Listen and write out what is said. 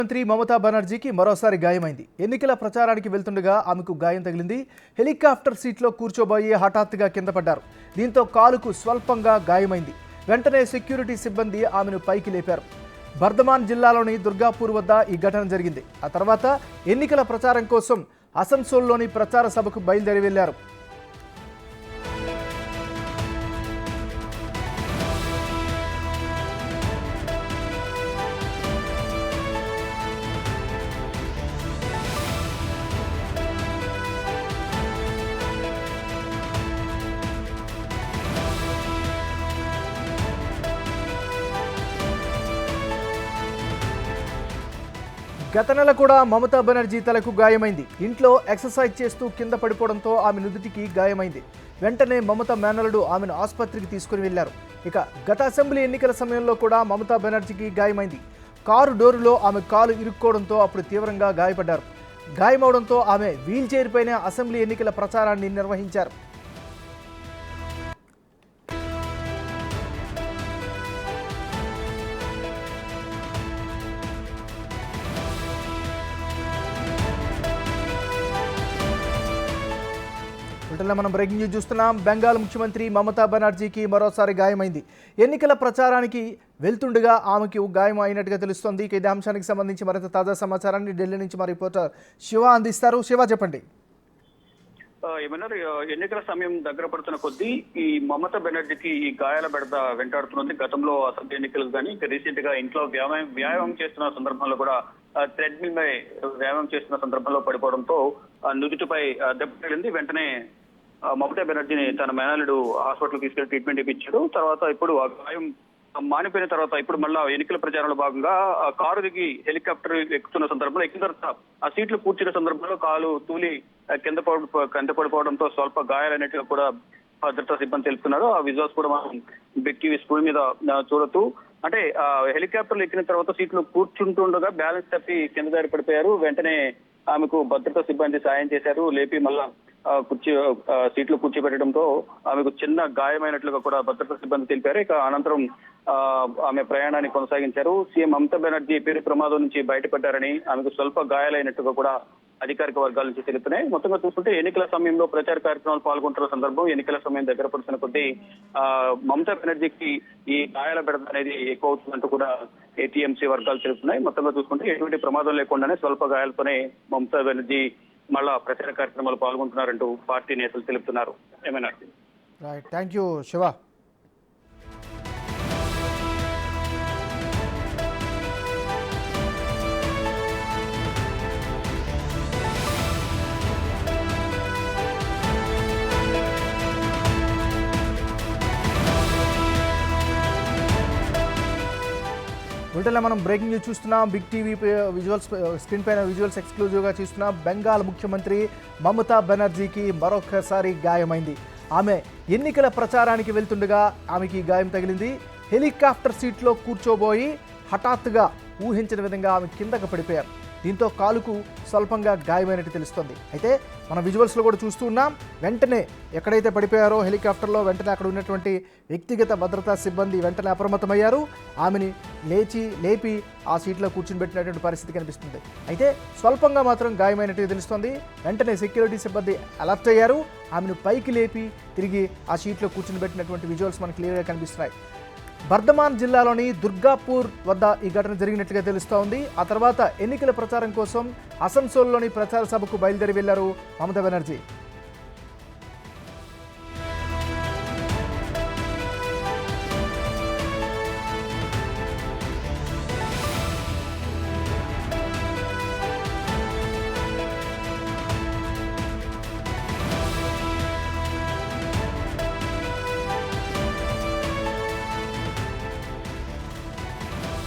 మంత్రి మమతా బెనర్జీకి మరోసారి గాయమైంది. ఎన్నికల ప్రచారానికి వెళ్తుండగా ఆమెకు గాయం తగిలింది. హెలికాప్టర్ సీట్లో కూర్చోబోయి హఠాత్తుగా కింద పడ్డారు. దీంతో కాలుకు స్వల్పంగా గాయమైంది. వెంటనే సెక్యూరిటీ సిబ్బంది ఆమెను పైకి లేపారు. బర్ధమాన్ జిల్లాలోని దుర్గాపూర్ వద్ద ఈ ఘటన జరిగింది. ఆ తర్వాత ఎన్నికల ప్రచారం కోసం అసన్సోల్లోని ప్రచార సభకు బయలుదేరి వెళ్లారు. గత నెల కూడా మమతా బెనర్జీ తలకు గాయమైంది. ఇంట్లో ఎక్సర్సైజ్ చేస్తూ కింద పడిపోవడంతో ఆమె నుదుటికి గాయమైంది. వెంటనే మమతా మేనల్లుడు ఆమెను ఆసుపత్రికి తీసుకుని వెళ్లారు. ఇక గత అసెంబ్లీ ఎన్నికల సమయంలో కూడా మమతా బెనర్జీకి గాయమైంది. కారు డోరులో ఆమె కాలు ఇరుక్కోవడంతో అప్పుడు తీవ్రంగా గాయపడ్డారు. గాయమవడంతో ఆమె వీల్ చైర్ పైన అసెంబ్లీ ఎన్నికల ప్రచారాన్ని నిర్వహించారు. మనం బ్రేకింగ్ న్యూస్ చూస్తున్నాం. బెంగాల్ ముఖ్యమంత్రి మమతా బెనర్జీకి మరోసారి గాయమైంది. ఎన్నికల ప్రచారానికి వెళ్తుండగా ఆమెకు గాయం అయినట్టుగా తెలుస్తోంది. ఇదే అంశానికి సంబంధించి మరింత తాజా సమాచారాన్ని ఢిల్లీ నుంచి మా రిపోర్టర్ శివ అందిస్తారు. శివ, చెప్పండి. ఏమన్నారు, ఎన్నికల సమయం దగ్గర పడుతున్న కొద్దీ ఈ మమతా బెనర్జీకి ఈ గాయాల బెడద వెంటాడుతున్నది. గతంలో అసెంబ్లీ ఎన్నికలు కానీ రీసెంట్ గా ఇంట్లో వ్యాయామం చేస్తున్న సందర్భంలో కూడా ట్రెడ్మిల్ పై వ్యాయామం చేస్తున్న సందర్భంలో పడిపోవడంతో నుదుటిపై దెబ్బ తగిలింది. వెంటనే మమతా బెనర్జీని తన మేనల్లుడు హాస్పిటల్ తీసుకెళ్లి ట్రీట్మెంట్ ఇప్పించాడు. తర్వాత ఇప్పుడు ఆ గాయం మానిపోయిన తర్వాత ఇప్పుడు మళ్ళా ఎన్నికల ప్రచారంలో భాగంగా కారు దిగి హెలికాప్టర్ ఎక్కుతున్న సందర్భంలో ఎక్కిన తర్వాత ఆ సీట్లు కూర్చున్న సందర్భంలో కాలు తూలి కింద పడిపోవడంతో స్వల్ప గాయాలనేట్టుగా కూడా భద్రతా సిబ్బంది తెలుపుతున్నారు. ఆ విజువల్స్ కూడా మనం బిగ్ టీవీ స్క్రీన్ మీద చూడొచ్చు. అంటే హెలికాప్టర్లు ఎక్కిన తర్వాత సీట్లు కూర్చుంటుండగా బ్యాలెన్స్ తప్పి కింద దారి పడిపోయారు. వెంటనే ఆమెకు భద్రతా సిబ్బంది సాయం చేశారు. లేపి మళ్ళా సీట్లు కూర్చోబెట్టడంతో ఆమెకు చిన్న గాయమైనట్లుగా కూడా భద్రతా సిబ్బంది తెలిపారు. ఇక అనంతరం ఆమె ప్రయాణాన్ని కొనసాగించారు. సీఎం మమతా బెనర్జీ పేరు ప్రమాదం నుంచి బయటపడ్డారని, ఆమెకు స్వల్ప గాయాలైనట్టుగా కూడా అధికారిక వర్గాల నుంచి తెలుపుతున్నాయి. మొత్తంగా చూసుకుంటే ఎన్నికల సమయంలో ప్రచార కార్యక్రమాలు పాల్గొంటున్న సందర్భం ఎన్నికల సమయం దగ్గర పడుతున్న కొద్దీ మమతా బెనర్జీకి ఈ గాయాల బెడద అనేది ఎక్కువ అవుతుందంటూ కూడా ఏటీఎంసీ వర్గాలు తెలుపుతున్నాయి. మొత్తంగా చూసుకుంటే ఎటువంటి ప్రమాదం లేకుండానే స్వల్ప గాయాలతోనే మమతా బెనర్జీ మళ్ళా ప్రచార కార్యక్రమాలు పాల్గొంటున్నారంటూ పార్టీ నేతలు తెలుపుతున్నారు. ఏమైనా థ్యాంక్ యూ శివ. వీటిలో మనం బ్రేకింగ్ న్యూస్ చూస్తున్నాం. బిగ్ టీవీ విజువల్స్ స్క్రీన్ పైన విజువల్స్ ఎక్స్క్లూజివ్గా చూస్తున్నాం. బెంగాల్ ముఖ్యమంత్రి మమతా బెనర్జీకి మరొకసారి గాయమైంది. ఆమె ఎన్నికల ప్రచారానికి వెళ్తుండగా ఆమెకి గాయం తగిలింది. హెలికాప్టర్ సీట్లో కూర్చోబోయి హఠాత్తుగా ఊహించిన విధంగా ఆమె కిందకు పడిపోయారు. దీంతో కాలుకు స్వల్పంగా గాయమైనట్టు తెలుస్తోంది. అయితే మనం విజువల్స్లో కూడా చూస్తూ ఉన్నాం. వెంటనే ఎక్కడైతే పడిపోయారో హెలికాప్టర్లో వెంటనే అక్కడ ఉన్నటువంటి వ్యక్తిగత భద్రతా సిబ్బంది వెంటనే అప్రమత్తమయ్యారు. ఆమెని లేపి ఆ సీట్లో కూర్చుని పెట్టినటువంటి పరిస్థితి కనిపిస్తుంది. అయితే స్వల్పంగా మాత్రం గాయమైనట్టు తెలుస్తోంది. వెంటనే సెక్యూరిటీ సిబ్బంది అలర్ట్ అయ్యారు. ఆమెను పైకి లేపి తిరిగి ఆ సీట్లో కూర్చుని పెట్టినటువంటి విజువల్స్ మనకు క్లియర్గా కనిపిస్తున్నాయి. బర్ధమాన్ జిల్లాలోని దుర్గాపూర్ వద్ద ఈ ఘటన జరిగినట్టుగా తెలుస్తోంది. ఆ తర్వాత ఎన్నికల ప్రచారం కోసం అసన్సోల్లోని ప్రచార సభకు బయలుదేరి వెళ్లారు మమతా బెనర్జీ.